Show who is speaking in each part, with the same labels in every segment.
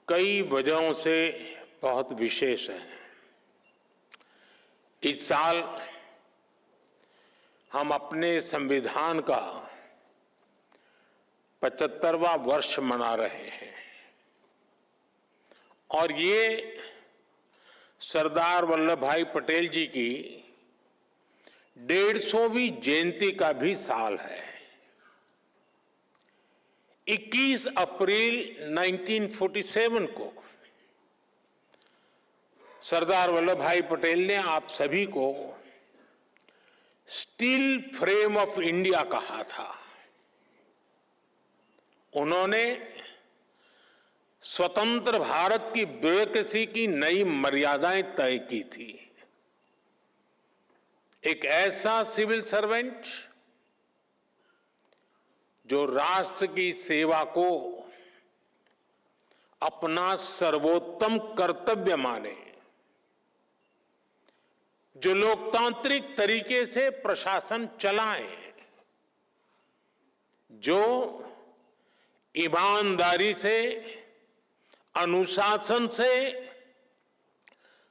Speaker 1: कई वजहों से बहुत विशेष है। इस साल हम अपने संविधान का 75वां वर्ष मना रहे हैं और ये सरदार वल्लभ भाई पटेल जी की 150वीं जयंती का भी साल है। 21 अप्रैल 1947 को सरदार वल्लभ भाई पटेल ने आप सभी को स्टील फ्रेम ऑफ इंडिया कहा था। उन्होंने स्वतंत्र भारत की ब्यूरोक्रेसी की नई मर्यादाएं तय की थी। एक ऐसा सिविल सर्वेंट जो राष्ट्र की सेवा को अपना सर्वोत्तम कर्तव्य माने, जो लोकतांत्रिक तरीके से प्रशासन चलाए, जो ईमानदारी से, अनुशासन से,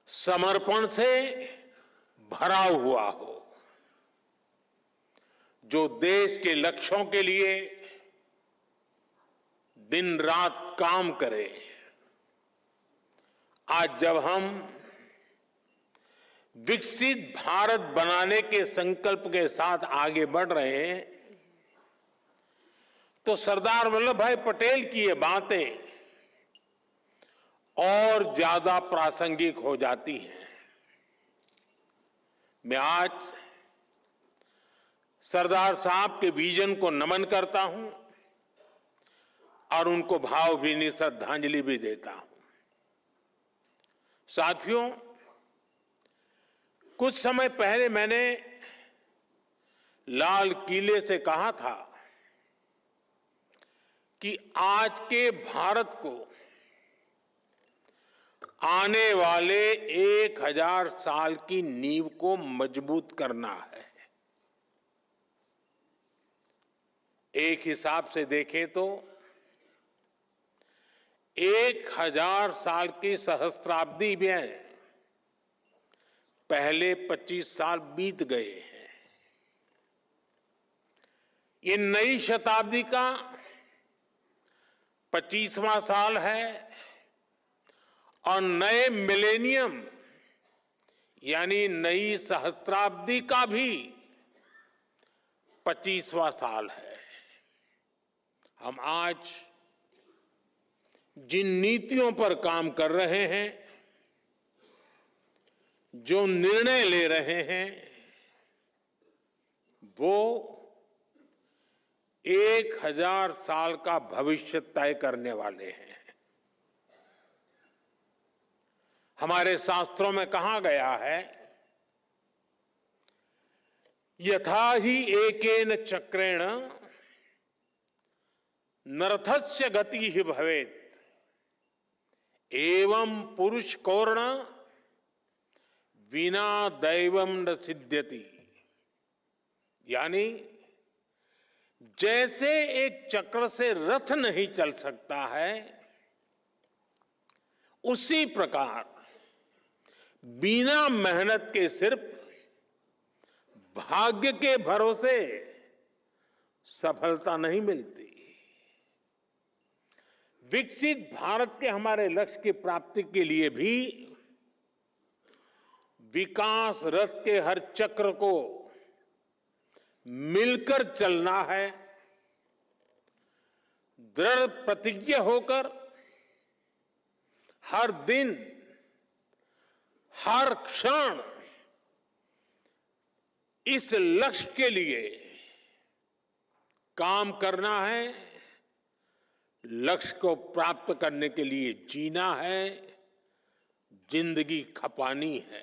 Speaker 1: समर्पण से भरा हुआ हो, जो देश के लक्ष्यों के लिए दिन रात काम करे। आज जब हम विकसित भारत बनाने के संकल्प के साथ आगे बढ़ रहे हैं तो सरदार वल्लभ भाई पटेल की ये बातें और ज्यादा प्रासंगिक हो जाती हैं। मैं आज सरदार साहब के विजन को नमन करता हूं और उनको भावभीनी श्रद्धांजलि भी देता हूं। साथियों, कुछ समय पहले मैंने लाल किले से कहा था कि आज के भारत को आने वाले 1000 साल की नींव को मजबूत करना है। एक हिसाब से देखें तो 1000 साल की सहस्त्राब्दी में पहले 25 साल बीत गए हैं। ये नई शताब्दी का 25वां साल है और नए मिलेनियम यानी नई सहस्त्राब्दी का भी 25वां साल है। हम आज जिन नीतियों पर काम कर रहे हैं, जो निर्णय ले रहे हैं, वो 1000 साल का भविष्य तय करने वाले हैं। हमारे शास्त्रों में कहा गया है, यथा ही एकेन चक्रेण नरथस्य गति ही भवेत् एवं पुरुष कौर्ण बिना दैवम न सिद्ध्यति। यानी जैसे एक चक्र से रथ नहीं चल सकता है, उसी प्रकार बिना मेहनत के सिर्फ भाग्य के भरोसे सफलता नहीं मिलती। विकसित भारत के हमारे लक्ष्य की प्राप्ति के लिए भी विकास रथ के हर चक्र को मिलकर चलना है। दृढ़ प्रतिज्ञ होकर हर दिन, हर क्षण इस लक्ष्य के लिए काम करना है। लक्ष्य को प्राप्त करने के लिए जीना है, जिंदगी खपानी है।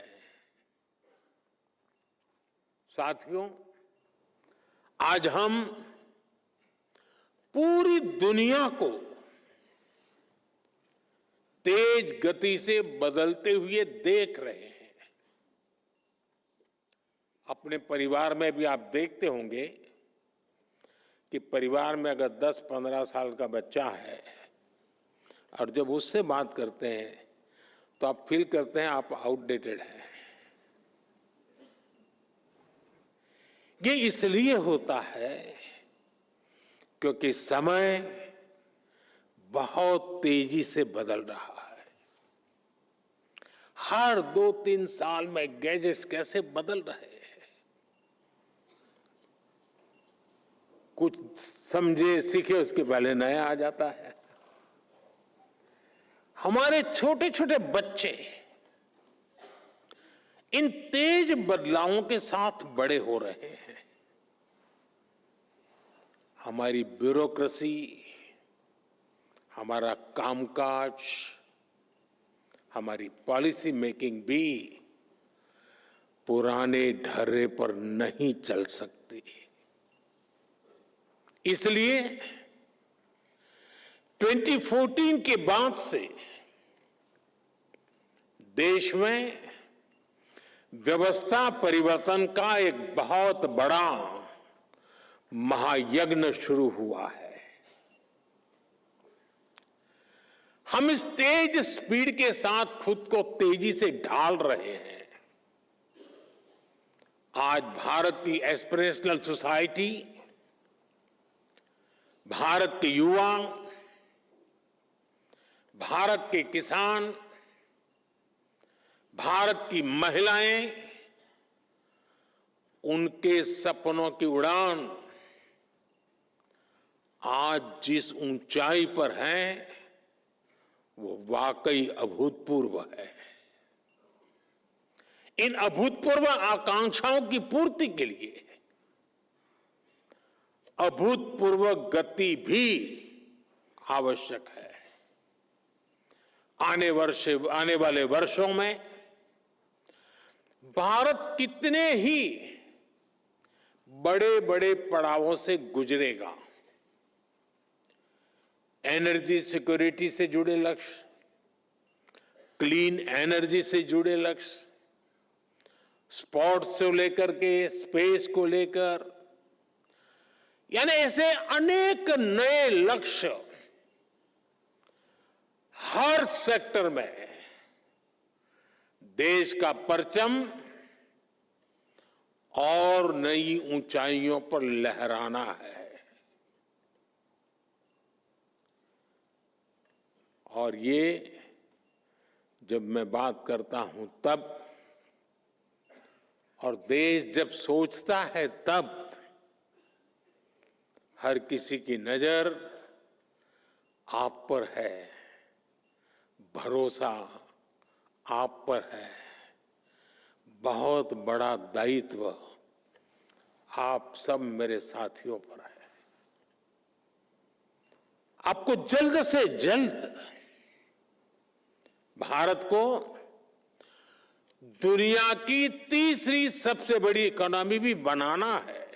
Speaker 1: साथियों, आज हम पूरी दुनिया को तेज गति से बदलते हुए देख रहे हैं। अपने परिवार में भी आप देखते होंगे कि परिवार में अगर 10-15 साल का बच्चा है और जब उससे बात करते हैं तो आप फील करते हैं आप आउटडेटेड हैं। ये इसलिए होता है क्योंकि समय बहुत तेजी से बदल रहा है। हर 2-3 साल में गैजेट्स कैसे बदल रहे हैं, कुछ समझे सीखे उसके पहले नया आ जाता है। हमारे छोटे छोटे बच्चे इन तेज बदलावों के साथ बड़े हो रहे हैं। हमारी ब्यूरोक्रेसी, हमारा कामकाज, हमारी पॉलिसी मेकिंग भी पुराने ढर्रे पर नहीं चल सकती। इसलिए 2014 के बाद से देश में व्यवस्था परिवर्तन का एक बहुत बड़ा महायज्ञ शुरू हुआ है। हम इस तेज स्पीड के साथ खुद को तेजी से ढाल रहे हैं। आज भारत की एस्पिरेशनल सोसाइटी, भारत के युवा, भारत के किसान, भारत की महिलाएं, उनके सपनों की उड़ान आज जिस ऊंचाई पर है वो वाकई अभूतपूर्व है। इन अभूतपूर्व आकांक्षाओं की पूर्ति के लिए अभूतपूर्व गति भी आवश्यक है। आने वाले वर्षों में भारत कितने ही बड़े बड़े पड़ावों से गुजरेगा। एनर्जी सिक्योरिटी से जुड़े लक्ष्य, क्लीन एनर्जी से जुड़े लक्ष्य, स्पोर्ट्स से लेकर के स्पेस को लेकर, यानी ऐसे अनेक नए लक्ष्य हर सेक्टर में देश का परचम और नई ऊंचाइयों पर लहराना है। और ये जब मैं बात करता हूं तब, और देश जब सोचता है तब, हर किसी की नजर आप पर है, भरोसा आप पर है, बहुत बड़ा दायित्व आप सब मेरे साथियों पर है। आपको जल्द से जल्द भारत को दुनिया की तीसरी सबसे बड़ी इकोनॉमी भी बनाना है।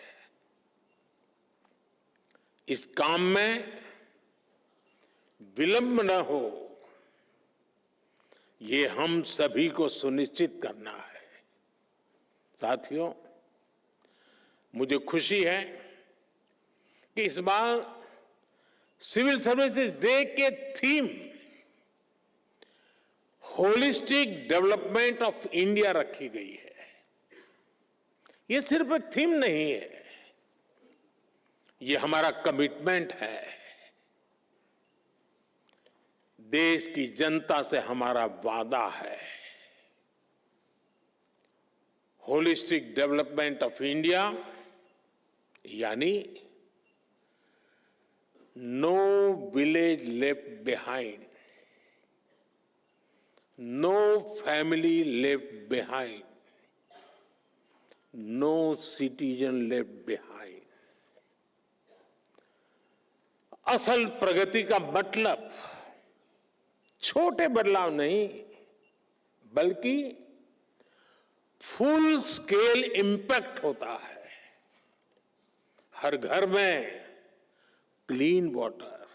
Speaker 1: इस काम में विलंब न हो, ये हम सभी को सुनिश्चित करना है। साथियों, मुझे खुशी है कि इस बार सिविल सर्विसेज डे के theme holistic development of India रखी गई है। ये सिर्फ एक थीम नहीं है, ये हमारा कमिटमेंट है। देश की जनता से हमारा वादा है। होलिस्टिक डेवलपमेंट ऑफ इंडिया यानी no village left behind, no family left behind, no citizen left behind. असल प्रगति का मतलब छोटे बदलाव नहीं, बल्कि फुल स्केल इंपैक्ट होता है। हर घर में क्लीन वाटर,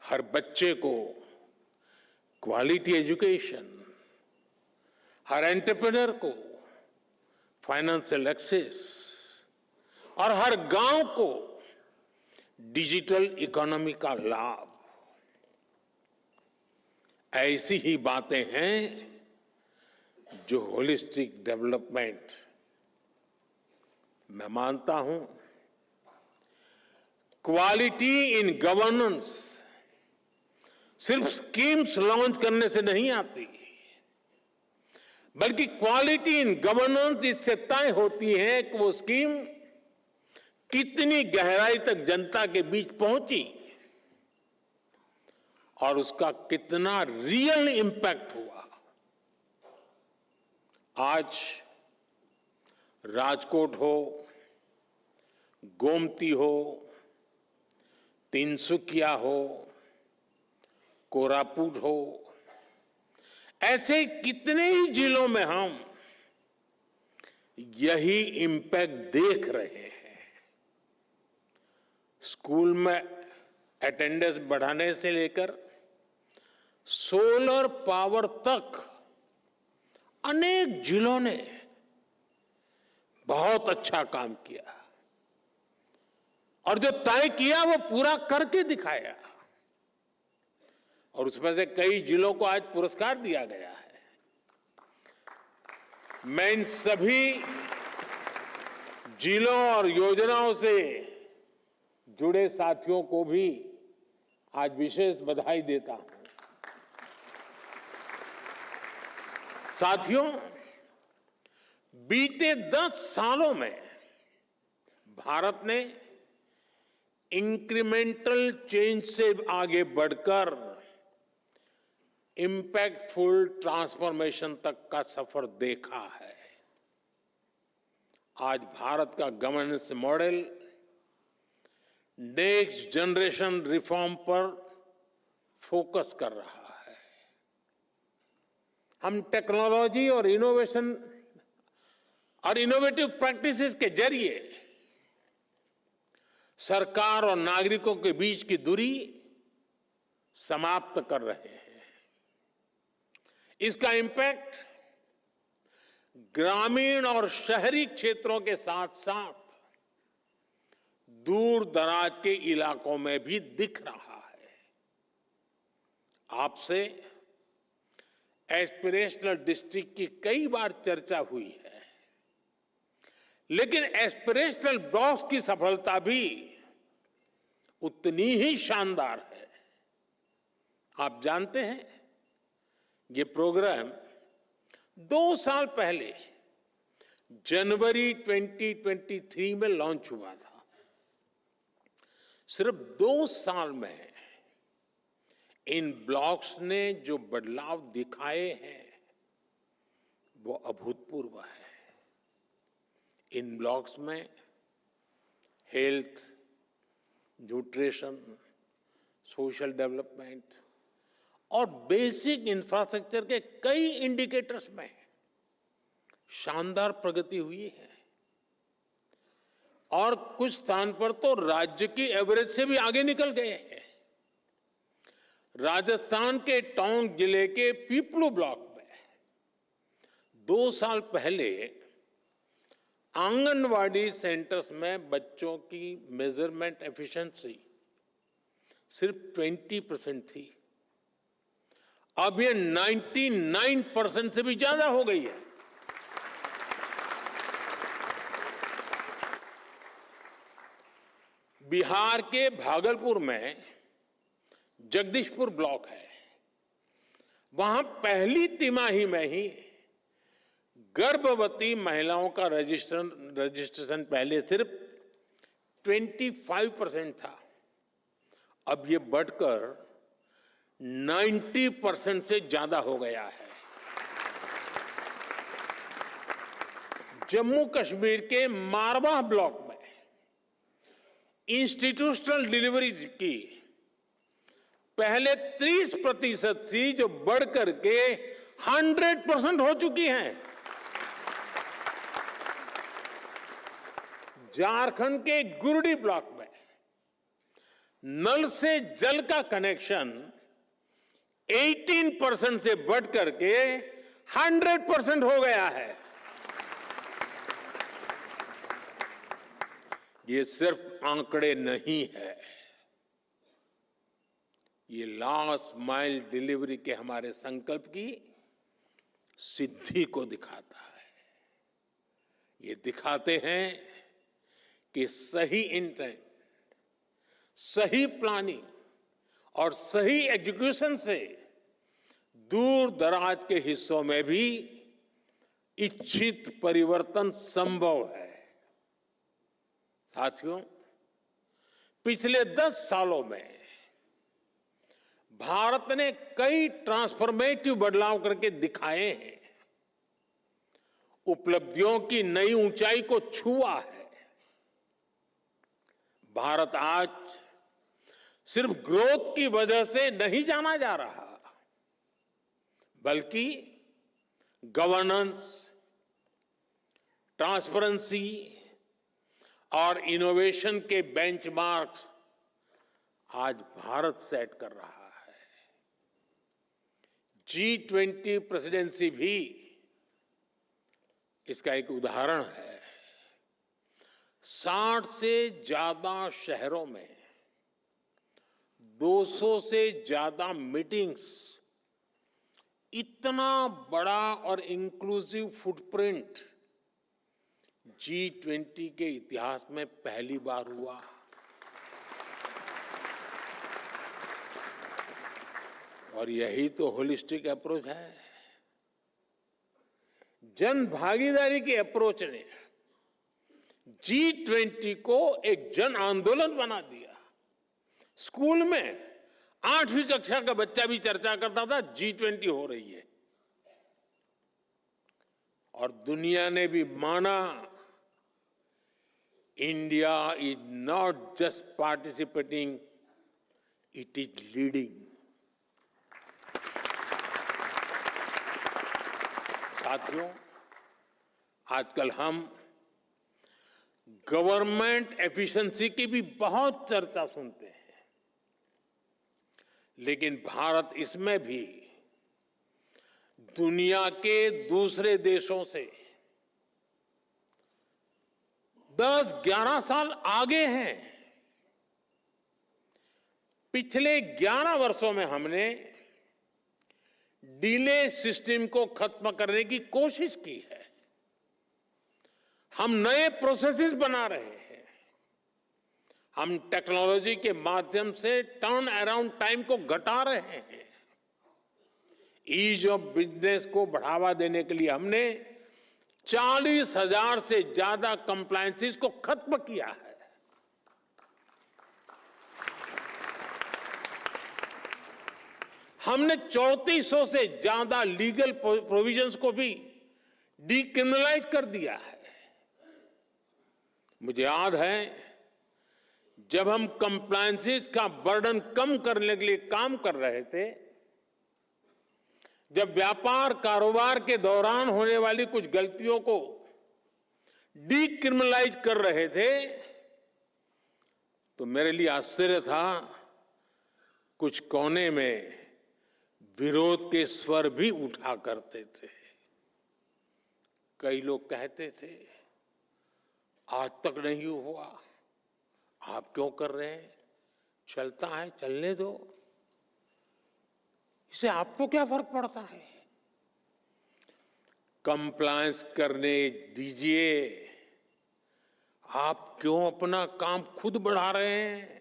Speaker 1: हर बच्चे को क्वालिटी एजुकेशन, हर एंटरप्रेन्योर को फाइनेंशियल एक्सेस और हर गांव को डिजिटल इकोनॉमी का लाभ। ऐसी ही बातें हैं जो होलिस्टिक डेवलपमेंट, मैं मानता हूं, क्वालिटी इन गवर्नेंस सिर्फ स्कीम्स लॉन्च करने से नहीं आती, बल्कि क्वालिटी इन गवर्नेंस इससे तय होती है कि वो स्कीम कितनी गहराई तक जनता के बीच पहुंची और उसका कितना रियल इंपैक्ट हुआ। आज राजकोट हो, गोमती हो, तिनसुकिया हो, कोरापुट हो, ऐसे कितने ही जिलों में हम यही इंपैक्ट देख रहे हैं। स्कूल में अटेंडेंस बढ़ाने से लेकर सोलर पावर तक अनेक जिलों ने बहुत अच्छा काम किया और जो तय किया वो पूरा करके दिखाया, और उसमें से कई जिलों को आज पुरस्कार दिया गया है। मैं इन सभी जिलों और योजनाओं से जुड़े साथियों को भी आज विशेष बधाई देता हूं। साथियों, बीते 10 सालों में भारत ने इंक्रीमेंटल चेंज से आगे बढ़कर इंपैक्टफुल ट्रांसफॉर्मेशन तक का सफर देखा है। आज भारत का governance model next generation reform पर फोकस कर रहा है। हम टेक्नोलॉजी और इनोवेटिव प्रैक्टिसेस के जरिए सरकार और नागरिकों के बीच की दूरी समाप्त कर रहे हैं। इसका इंपैक्ट ग्रामीण और शहरी क्षेत्रों के साथ साथ दूर दराज के इलाकों में भी दिख रहा है। आपसे एस्पिरेशनल डिस्ट्रिक्ट की कई बार चर्चा हुई है, लेकिन एस्पिरेशनल ब्लॉक्स की सफलता भी उतनी ही शानदार है। आप जानते हैं, ये प्रोग्राम 2 साल पहले जनवरी 2023 में लॉन्च हुआ था। सिर्फ 2 साल में इन ब्लॉक्स ने जो बदलाव दिखाए हैं वो अभूतपूर्व है। इन ब्लॉक्स में हेल्थ, न्यूट्रिशन, सोशल डेवलपमेंट और बेसिक इंफ्रास्ट्रक्चर के कई इंडिकेटर्स में शानदार प्रगति हुई है और कुछ स्थान पर तो राज्य की एवरेज से भी आगे निकल गए हैं। राजस्थान के टोंक जिले के पीपलू ब्लॉक में 2 साल पहले आंगनवाड़ी सेंटर्स में बच्चों की मेजरमेंट एफिशिएंसी सिर्फ 20% थी। अब ये 99% से भी ज्यादा हो गई है। बिहार के भागलपुर में जगदीशपुर ब्लॉक है। वहां पहली तिमाही में ही गर्भवती महिलाओं का रजिस्ट्रेशन पहले सिर्फ 25% था, अब ये बढ़कर 90% से ज्यादा हो गया है। जम्मू कश्मीर के मारवाह ब्लॉक में इंस्टीट्यूशनल डिलीवरी की पहले 30% थी, जो बढ़कर के 100% हो चुकी हैं। झारखंड के गुरडी ब्लॉक में नल से जल का कनेक्शन 18% से बढ़कर के 100% हो गया है। ये सिर्फ आंकड़े नहीं है, ये लास्ट माइल डिलीवरी के हमारे संकल्प की सिद्धि को दिखाता है। ये दिखाते हैं कि सही इंटेंट, सही प्लानिंग और सही एग्जीक्यूशन से दूर दराज के हिस्सों में भी इच्छित परिवर्तन संभव है। साथियों, पिछले 10 सालों में भारत ने कई ट्रांसफॉर्मेटिव बदलाव करके दिखाए हैं, उपलब्धियों की नई ऊंचाई को छुआ है। भारत आज सिर्फ ग्रोथ की वजह से नहीं जाना जा रहा, बल्कि गवर्नेंस, ट्रांसपेरेंसी और इनोवेशन के बेंचमार्क्स आज भारत सेट कर रहा है। G20 प्रेसिडेंसी भी इसका एक उदाहरण है। 60 से ज्यादा शहरों में 200 से ज्यादा मीटिंग्स, इतना बड़ा और इंक्लूसिव फुटप्रिंट G20 के इतिहास में पहली बार हुआ। और यही तो होलिस्टिक अप्रोच है। जन भागीदारी की अप्रोच ने G20 को एक जन आंदोलन बना दिया। स्कूल में 8वीं कक्षा का बच्चा भी चर्चा करता था G20 हो रही है, और दुनिया ने भी माना India is not just participating, it is leading. साथियों, आजकल हम गवर्नमेंट एफिशिएंसी की भी बहुत चर्चा सुनते हैं, लेकिन भारत इसमें भी दुनिया के दूसरे देशों से 10-11 साल आगे हैं। पिछले 11 वर्षों में हमने डिले सिस्टम को खत्म करने की कोशिश की है। हम नए प्रोसेसेस बना रहे हैं। हम टेक्नोलॉजी के माध्यम से टर्न अराउंड टाइम को घटा रहे हैं। ईज ऑफ बिजनेस को बढ़ावा देने के लिए हमने 40,000 से ज्यादा कंप्लायंसेस को खत्म किया है। हमने 3400 से ज्यादा लीगल प्रोविजंस को भी डीक्रिमिनलाइज कर दिया है। मुझे याद है, जब हम कंप्लायंसेस का बर्डन कम करने के लिए काम कर रहे थे, जब व्यापार कारोबार के दौरान होने वाली कुछ गलतियों को डीक्रिमिनलाइज कर रहे थे, तो मेरे लिए आश्चर्य था, कुछ कोने में विरोध के स्वर भी उठा करते थे। कई लोग कहते थे, आज तक नहीं हुआ, आप क्यों कर रहे हैं? चलता है, चलने दो, इससे आपको क्या फर्क पड़ता है? कंप्लायंस करने दीजिए, आप क्यों अपना काम खुद बढ़ा रहे हैं?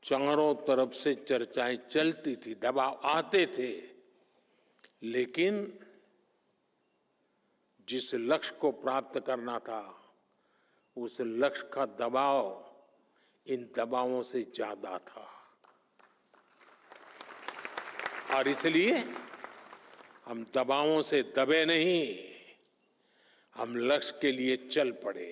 Speaker 1: चारों तरफ से चर्चाएं चलती थी, दबाव आते थे, लेकिन जिस लक्ष्य को प्राप्त करना था, उस लक्ष्य का दबाव इन दबावों से ज्यादा था। और इसलिए हम दबावों से दबे नहीं, हम लक्ष्य के लिए चल पड़े।